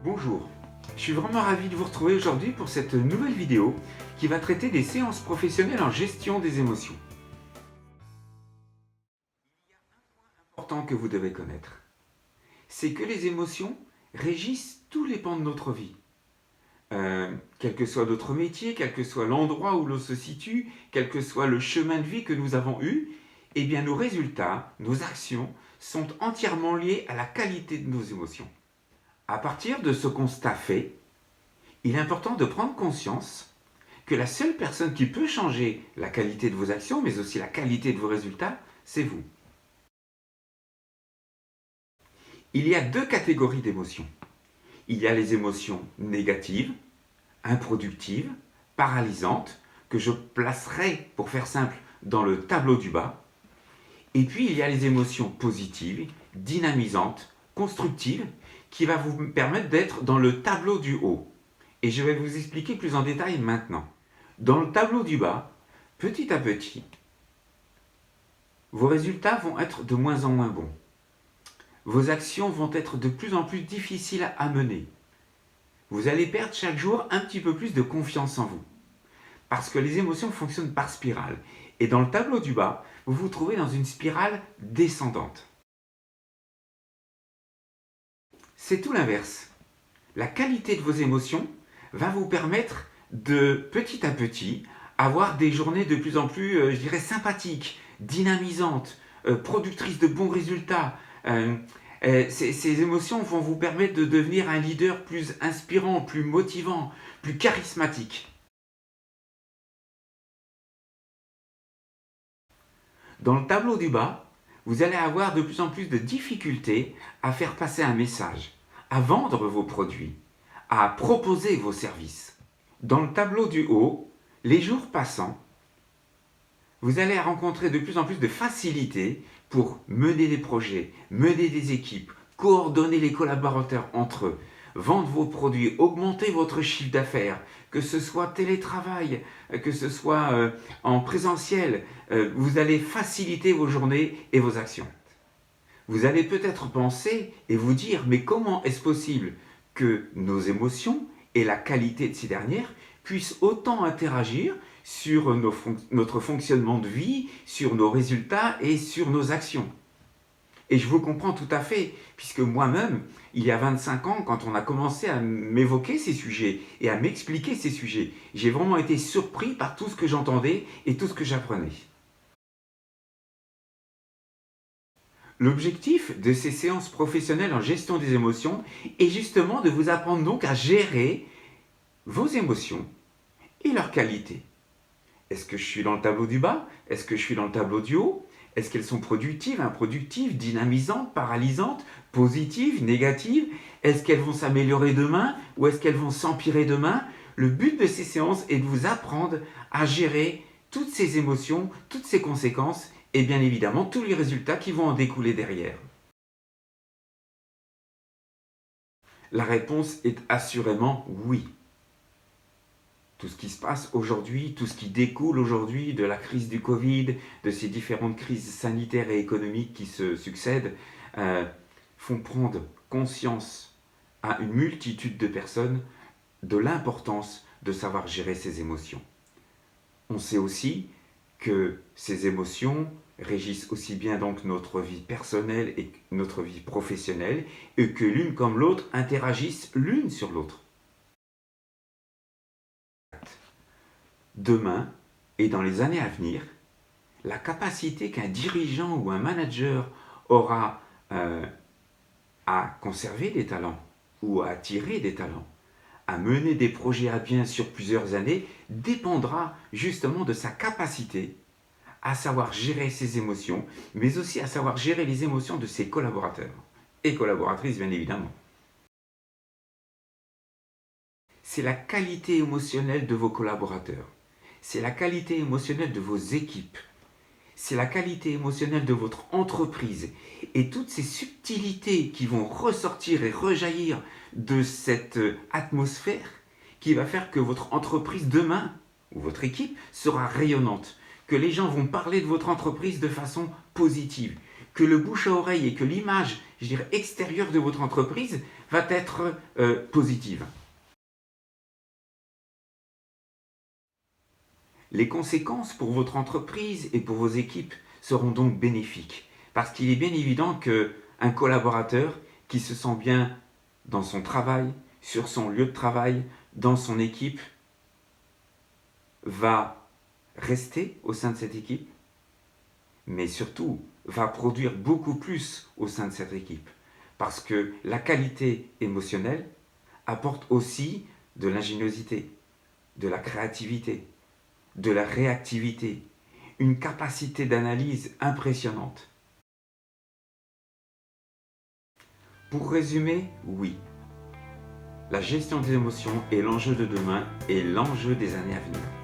Bonjour, je suis vraiment ravi de vous retrouver aujourd'hui pour cette nouvelle vidéo qui va traiter des séances professionnelles en gestion des émotions. Important que vous devez connaître, c'est que les émotions régissent tous les pans de notre vie. Quel que soit notre métier, quel que soit l'endroit où l'on se situe, quel que soit le chemin de vie que nous avons eu, eh bien nos résultats, nos actions sont entièrement liés à la qualité de nos émotions. À partir de ce constat fait, il est important de prendre conscience que la seule personne qui peut changer la qualité de vos actions, mais aussi la qualité de vos résultats, c'est vous. Il y a deux catégories d'émotions. Il y a les émotions négatives, improductives, paralysantes, que je placerai, pour faire simple, dans le tableau du bas. Et puis il y a les émotions positives, dynamisantes, constructives, qui va vous permettre d'être dans le tableau du haut. Et je vais vous expliquer plus en détail maintenant. Dans le tableau du bas, petit à petit, vos résultats vont être de moins en moins bons. Vos actions vont être de plus en plus difficiles à mener. Vous allez perdre chaque jour un petit peu plus de confiance en vous. Parce que les émotions fonctionnent par spirale. Et dans le tableau du bas, vous vous trouvez dans une spirale descendante. C'est tout l'inverse. La qualité de vos émotions va vous permettre de, petit à petit, avoir des journées de plus en plus, sympathiques, dynamisantes, productrices de bons résultats. Ces émotions vont vous permettre de devenir un leader plus inspirant, plus motivant, plus charismatique. Dans le tableau du bas, vous allez avoir de plus en plus de difficultés à faire passer un message, à vendre vos produits, à proposer vos services. Dans le tableau du haut, les jours passant, vous allez rencontrer de plus en plus de facilité pour mener des projets, mener des équipes, coordonner les collaborateurs entre eux, vendre vos produits, augmenter votre chiffre d'affaires, que ce soit télétravail, que ce soit en présentiel, vous allez faciliter vos journées et vos actions. Vous allez peut-être penser et vous dire, mais comment est-ce possible que nos émotions et la qualité de ces dernières puissent autant interagir sur notre fonctionnement de vie, sur nos résultats et sur nos actions? Et je vous comprends tout à fait, puisque moi-même, il y a 25 ans, quand on a commencé à m'évoquer ces sujets et à m'expliquer ces sujets, j'ai vraiment été surpris par tout ce que j'entendais et tout ce que j'apprenais. L'objectif de ces séances professionnelles en gestion des émotions est justement de vous apprendre donc à gérer vos émotions et leur qualité. Est-ce que je suis dans le tableau du bas? Est-ce que je suis dans le tableau du haut? Est-ce qu'elles sont productives, improductives, dynamisantes, paralysantes, positives, négatives? Est-ce qu'elles vont s'améliorer demain ou est-ce qu'elles vont s'empirer demain? Le but de ces séances est de vous apprendre à gérer toutes ces émotions, toutes ces conséquences et bien évidemment tous les résultats qui vont en découler derrière. La réponse est assurément oui. Tout ce qui se passe aujourd'hui, tout ce qui découle aujourd'hui de la crise du Covid, de ces différentes crises sanitaires et économiques qui se succèdent, font prendre conscience à une multitude de personnes de l'importance de savoir gérer ses émotions. On sait aussi que ces émotions régissent aussi bien donc notre vie personnelle et notre vie professionnelle, et que l'une comme l'autre interagissent l'une sur l'autre. Demain et dans les années à venir, la capacité qu'un dirigeant ou un manager aura à conserver des talents ou à attirer des talents, à mener des projets à bien sur plusieurs années, dépendra justement de sa capacité à savoir gérer ses émotions, mais aussi à savoir gérer les émotions de ses collaborateurs et collaboratrices bien évidemment. C'est la qualité émotionnelle de vos collaborateurs. C'est la qualité émotionnelle de vos équipes. C'est la qualité émotionnelle de votre entreprise. Et toutes ces subtilités qui vont ressortir et rejaillir de cette atmosphère qui va faire que votre entreprise demain, ou votre équipe, sera rayonnante. Que les gens vont parler de votre entreprise de façon positive. Que le bouche à oreille et que l'image, extérieure de votre entreprise va être positive. Les conséquences pour votre entreprise et pour vos équipes seront donc bénéfiques, parce qu'il est bien évident qu'un collaborateur qui se sent bien dans son travail, sur son lieu de travail, dans son équipe, va rester au sein de cette équipe, mais surtout va produire beaucoup plus au sein de cette équipe. Parce que la qualité émotionnelle apporte aussi de l'ingéniosité, de la créativité, de la réactivité, une capacité d'analyse impressionnante. Pour résumer, oui, la gestion des émotions est l'enjeu de demain et l'enjeu des années à venir.